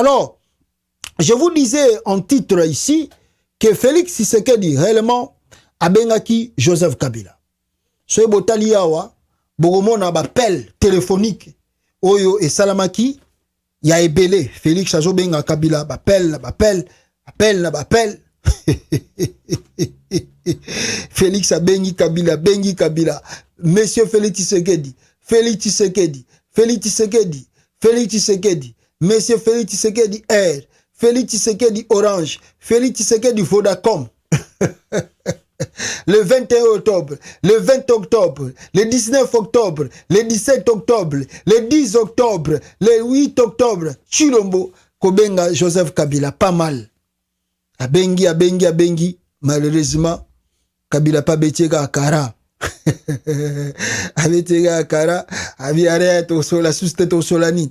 Alors, je vous disais en titre ici que Félix Tshisekedi réellement abengaki Joseph Kabila. Soye botali awa, bogomona bapel téléphonique oyo et salamaki ya ebele Félix azo benga Kabila bapel Félix a bengi Kabila Monsieur Félix Tshisekedi Monsieur Félix Tshisekedi R Félix Tshisekedi Orange Félix Tshisekedi Vodacom le 21 octobre, le 20 octobre, le 19 octobre, le 17 octobre, le 10 octobre, le 8 octobre, Chilombo, Kobenga Joseph Kabila, pas mal. Abengi, malheureusement, Kabila pas betiega akara. Abetiega akara, abiarea to sola, suste to solani.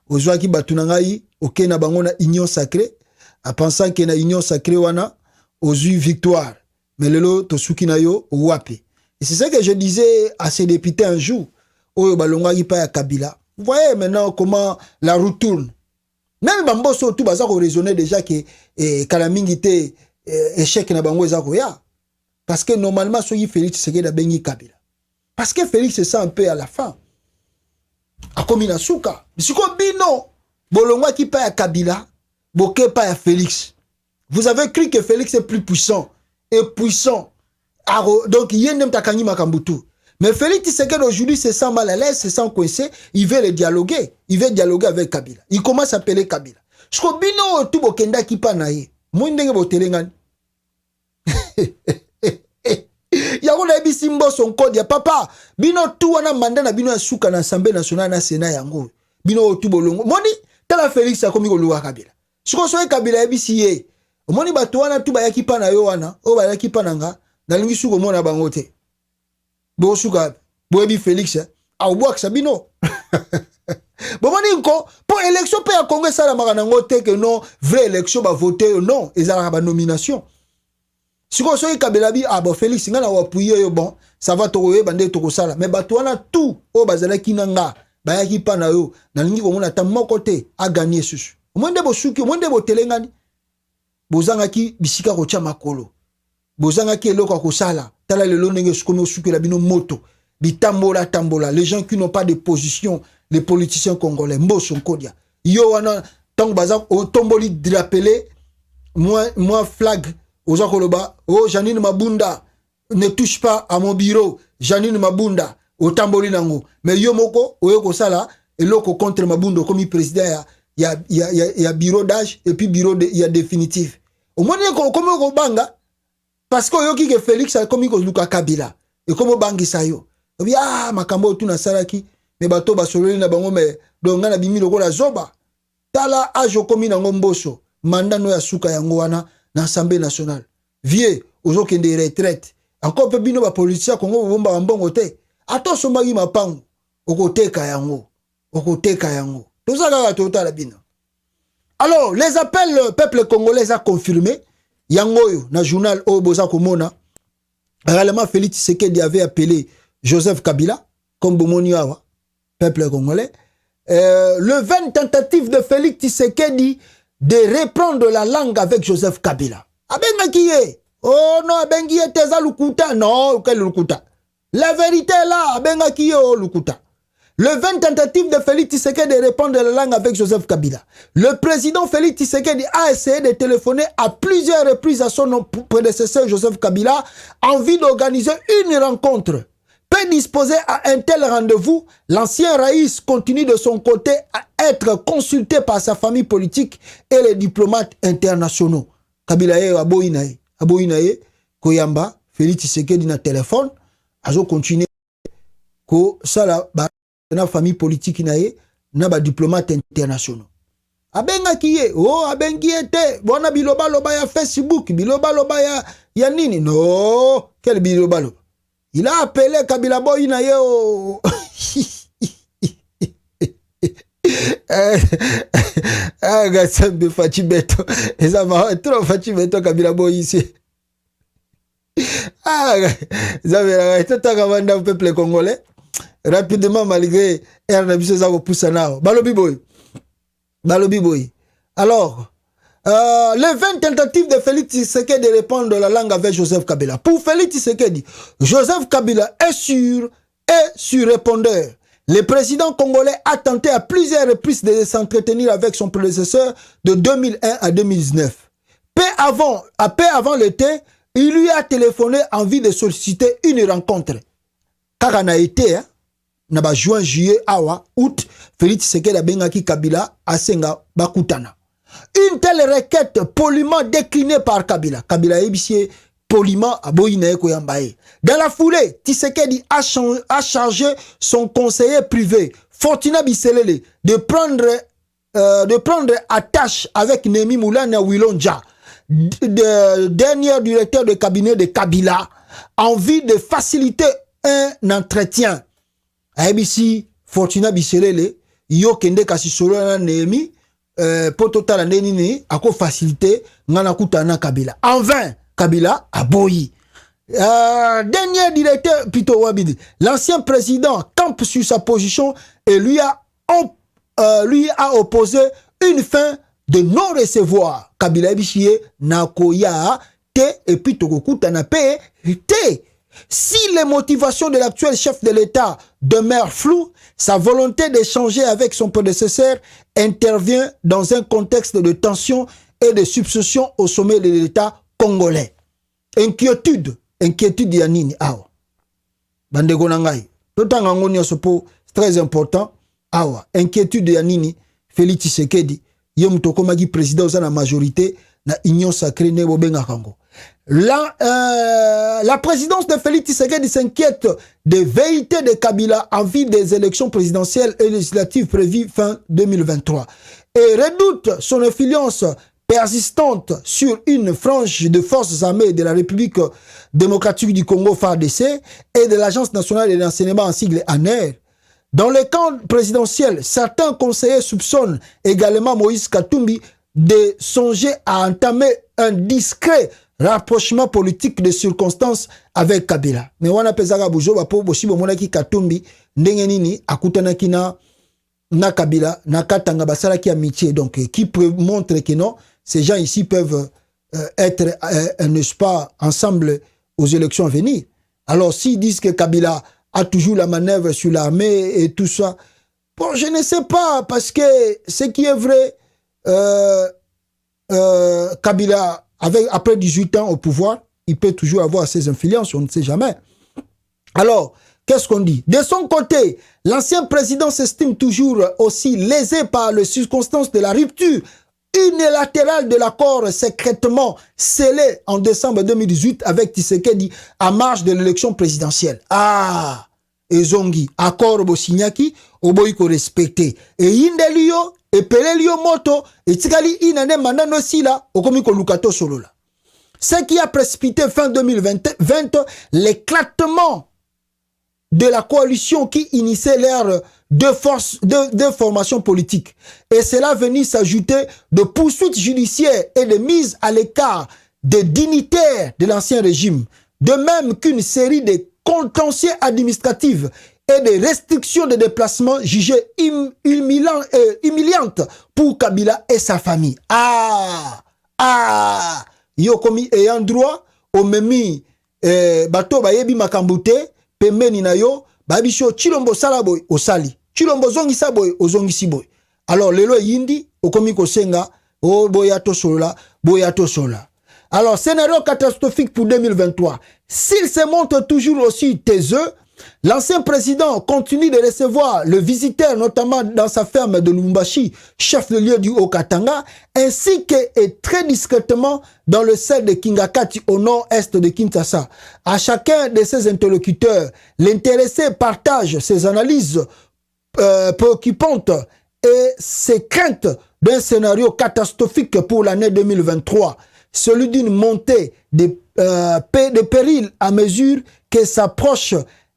Ozwaki batunangai, okena bangona union sacrée, a pensant que na union sacrée wana, ozui victoire. Mais le lot, tosuki na yo, wapi. Et c'est ça que je disais à ces députés un jour. Oyo balonga yipa ya Kabila. Vous voyez maintenant comment la route tourne. Même Bamboso, tout baza ko raisonner déjà que Kalamingi te échec na bango ezako ya. Parce que normalement, soyi Félix Tshisekedi bengi Kabila. Parce que Félix se sent un peu à la fin. A komi na suka. Bisiko bino, bolonga yipa ya Kabila, boke pa ya Félix. Vous avez cru que Félix est plus puissant. Et puissant. Donc, il y a un takangi makambutu. Mais Félix Tshisekedi aujourd'hui se sent mal à l'aise, se sent coincé. Il veut le dialoguer. Il veut dialoguer avec Kabila. Il commence à appeler Kabila. Je crois bino tout bokenda ki pa na ye. Moi ndenge botelengani. Yako na ebisi mbo son code ya papa. Bino tout wana manda na bino ya suka na Assemblée nationale na Sénat yango. Bino tout bolongo. Moni tala Félix akomi ko luwa Kabila. Siko soye Kabila ebisi ye. Omoni bato wana tu bayaki pa na yo wana, o bayaki pa nanga, nalingi suko mona bango te. Bo suka, boebi Félix, a obwak sabino. Bomoni nko, pour élection pe ya Congrès sala makanango te que non, vraie élection ba voter non, ezala ba nomination. Siko soyi Kabila bi bo Félix ngana wa puye yo bon, ça va tokoye bande toko sala, mais bato wana tout o bazala kinanga, bayaki pa na yo, nalingi ko mona ta moko te a gagner susu. Omende bo suki, omende bo telengani. Bozangaki bisika kocha makolo. Bozangaki eloko kosala. Tala lelo ndenge sukomi osuki la bino moto. Bitambola tambola. Les gens qui n'ont pas de position, les politiciens congolais. Mboso nkodia. Yo wana tang bazak o tomboli drapelé. Moi flag. Oza koloba. Oh Janine Mabunda. Ne touche pas à mon bureau. Janine Mabunda. O tamboli nango. Mais yo moko oyo kosala eloko contre Mabunda comme président il y a bureau d'âge et puis bureau il y a définitif. Au moins comme au banga parce que yoki que Félix a comme ko luka Kabila et comme bangi sayo. Ah makambo tu na saraki mais bato basololi na bango mais donga na bimi lokola zoba. Tala ajo komi na ngomboso manda no ya suka yango wana na Assemblée nationale. Vieux ozo kende retraite. Encore peu bino ba politicien Congo bomba mbongo te. Ato sombagi mapango okoteka yango. Okoteka yango. Alors, les appels peuple congolais a confirmé. Yangoyo, na journal Oboza Komona, réellement Félix Tshisekedi avait appelé Joseph Kabila, comme Bomoniawa, peuple congolais. Le 20 tentative de Félix Tshisekedi de reprendre la langue avec Joseph Kabila. Abenga kiye. Oh non, abengi teza lukuta. Non, quel lukuta. La vérité est là, abenga kiye o lukuta. Le 20 tentative de Félix Tshisekedi de répondre la langue avec Joseph Kabila. Le président Félix Tshisekedi a essayé de téléphoner à plusieurs reprises à son prédécesseur Joseph Kabila en vue d'organiser une rencontre. Peu disposé à un tel rendez-vous, l'ancien Raïs continue de son côté à être consulté par sa famille politique et les diplomates internationaux. Kabila ye aboinaye koyamba Félix Tshisekedi na téléphone azo continuer ko sala na famille politique nae na ba diplomate internationaux. Abenga kiye, oh abengi ete, bona biloba loba ya Facebook, biloba loba ya nini? No, quel biloba loba? Il a appelé Kabila Boy nae oh. Ah gasambe Fachi Beto. Eza ma trop Fachi Beto Kabila Boy ici. Ah, ça veut dire que le peuple congolais rapidement malgré RNBC ça vous pousse là. Balobi boy. Alors, les 20 tentatives de Félix Tshisekedi de répondre de la langue avec Joseph Kabila. Pour Félix Tshisekedi, Joseph Kabila est sur répondeur. Le président congolais a tenté à plusieurs reprises de s'entretenir avec son prédécesseur de 2001 à 2019. Peu avant l'été, il lui a téléphoné en vue de solliciter une rencontre. Car on a été, na juin, juillet, août, Félix Tshisekedi a bengaki Kabila a senga bakutana. Une telle requête poliment déclinée par Kabila. Kabila ebisier poliment à Boïne Koyambaye. Dans la foulée, Tshisekedi a chargé son conseiller privé, Fortuna Bisselele, de prendre attache avec Nemi Moulana Wilonja, dernier directeur de cabinet de Kabila, en vue de faciliter un entretien. ABC Fortuna Bisselele, yo kende kasi solo na Nemi, pour total nini ako facilité ngana kutana Kabila. En vain, Kabila a boyi. Dernier directeur plutôt Wabidi, l'ancien président campe sur sa position et lui a opposé une fin de non-recevoir. Kabila bichie nakoya te et puis tokokutana pe te. Si les motivations de l'actuel chef de l'État demeurent floues, sa volonté d'échanger avec son prédécesseur intervient dans un contexte de tension et de substitution au sommet de l'État congolais. Inquiétude yanini awa. Bandeko nangai. Totanga ngoni sopo très important awa. Inquiétude yanini Félix Tshisekedi yemutoko magi président za na majorité na union sacrée ne bobenga kango. La présidence de Félix Tshisekedi s'inquiète des velléités de Kabila en vue des élections présidentielles et législatives prévues fin 2023 et redoute son influence persistante sur une frange de forces armées de la République démocratique du Congo FARDC et de l'Agence nationale de l'enseignement en sigle ANER. Dans le camp présidentiel, certains conseillers soupçonnent également Moïse Katumbi de songer à entamer un discret rapprochement politique de circonstances avec Kabila. Mais on a pesaka bujo bapo boshibo monaki Katumbi ndenge nini akutanaki na Kabila na katanga basala ki amitié, donc qui montre que non, ces gens ici peuvent être n'est-ce pas ensemble aux élections à venir. Alors s'ils disent que Kabila a toujours la manœuvre sur l'armée et tout ça, bon, je ne sais pas, parce que ce qui est vrai, Kabila après 18 ans au pouvoir, il peut toujours avoir ses influences, on ne sait jamais. Alors, qu'est-ce qu'on dit? De son côté, l'ancien président s'estime toujours aussi lésé par les circonstances de la rupture unilatérale de l'accord secrètement scellé en décembre 2018 avec Tshisekedi à marge de l'élection présidentielle. Ah, ezongi, accord bosignaki, oboyiko respecté. Et indelio, et pelelio moto, et tikali inane mandano sila, okomiko lukato solola. Ce qui a précipité fin 2020 l'éclatement de la coalition qui initiait l'ère de formation politique. Et cela venait s'ajouter de poursuites judiciaires et de mise à l'écart des dignitaires de l'ancien régime. De même qu'une série de contentieux administratifs et des restrictions de déplacement jugées humiliantes pour Kabila et sa famille. Yokomi ayant droit au memi bato bayebi makambute pembeni na yo babisho chilombo salaboy osali chilombo zongisa boy ozongisi boy. Alors lelo yindi okomi kosenga o boyato sola. Alors scénario catastrophique pour 2023. S'il se montre toujours aussi taiseux, l'ancien président continue de recevoir le visiteur, notamment dans sa ferme de Lubumbashi, chef-lieu du Haut-Katanga, ainsi que et très discrètement dans le sel de Kingakati au nord-est de Kinshasa. À chacun de ses interlocuteurs, l'intéressé partage ses analyses préoccupantes et ses craintes d'un scénario catastrophique pour l'année 2023, celui d'une montée de périls à mesure que s'approche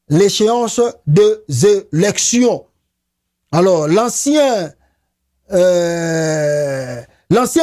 l'échéance des élections. Alors, l'ancien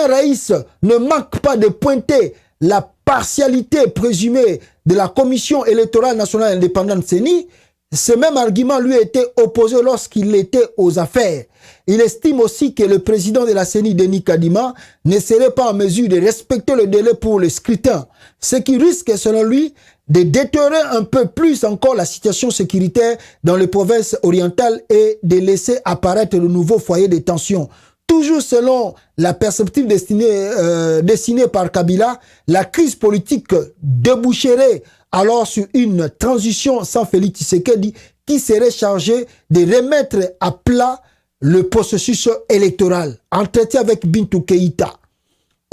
Raïs ne manque pas de pointer la partialité présumée de la Commission électorale nationale indépendante CENI, Ce même argument lui était opposé lorsqu'il était aux affaires. Il estime aussi que le président de la CENI, Denis Kadima, ne serait pas en mesure de respecter le délai pour le scrutin, ce qui risque, selon lui, de détériorer un peu plus encore la situation sécuritaire dans les provinces orientales et de laisser apparaître de nouveaux foyers de tension. Toujours selon la perspective dessinée par Kabila, la crise politique déboucherait alors sur une transition sans Félix Tshisekedi qui serait chargé de remettre à plat le processus électoral. Entretien avec Bintou Keïta.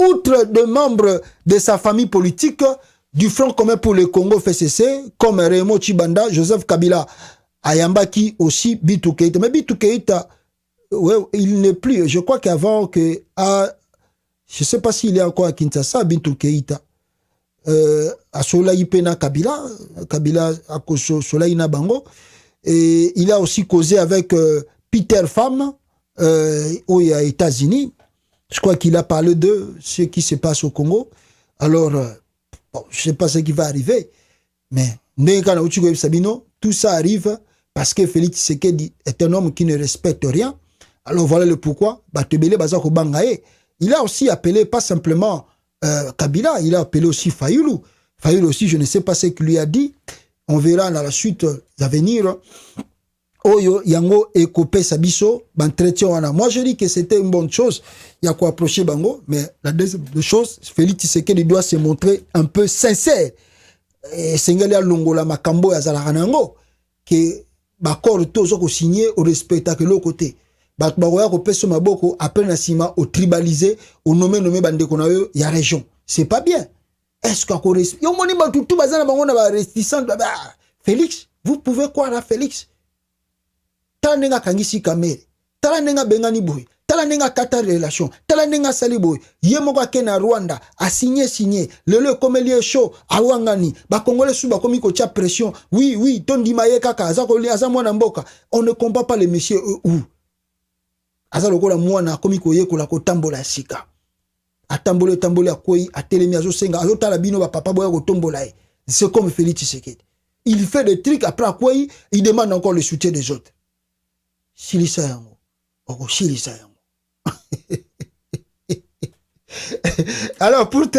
Outre des membres de sa famille politique du Front commun pour le Congo FCC, comme Raymond Chibanda, Joseph Kabila, Ayambaki aussi, Bintou Keïta. Mais Bintou Keïta, ouais, il n'est plus. Je crois qu'avant que... je ne sais pas s'il est encore à Kinshasa, Bintou Keïta. À Solaï Pena Kabila à Solaï Nabango, et il a aussi causé avec Peter Pham aux États-Unis. Je crois qu'il a parlé de ce qui se passe au Congo. Alors, bon, je ne sais pas ce qui va arriver, mais tout ça arrive parce que Félix Tshisekedi est un homme qui ne respecte rien. Alors voilà le pourquoi. Il a aussi appelé pas simplement Kabila, il a appelé aussi Fayoulou. Fayoulou aussi, je ne sais pas ce qu'il lui a dit. On verra dans la suite à venir. Oyo, Yango et Kopé Sabiso, moi je dis que c'était une bonne chose. Il y a quoi approcher Bango, mais la deuxième chose, Félix Tshisekedi doit se montrer un peu sincère. Et Sengelia Longola Makambo et Azalaranango, que Bakor Tozo signé au respect à l'autre côté. Bakoya ko peso maboko après nasima au tribalisé au nommé bandeko na yo ya région. C'est pas bien. Est-ce qu'on correspond? Yo moni ba tout bazana bango na ba réticent Félix, vous pouvez croire à Félix. Tala nenga kangisi kamere. Tala nenga bengani boy. Tala nenga kata relation. Tala nenga sali boy. Yemoko akena Rwanda a signé le comme lié chaud a wangani ba congolais sous ba komi ko tia pression. Oui, tondi maye kaka azakoli azamwana mboka. On ne combat pas les messieurs où aza lokola mwana komi koyekola kotambola sika atambola akoyi atelemi azosenga azotala bino ba papa boya kotombola. C'est comme Félix Tshisekedi, il fait des trucs après akoyi il demande encore le soutien des autres. Silisa yango oko silisa yango. Alors pour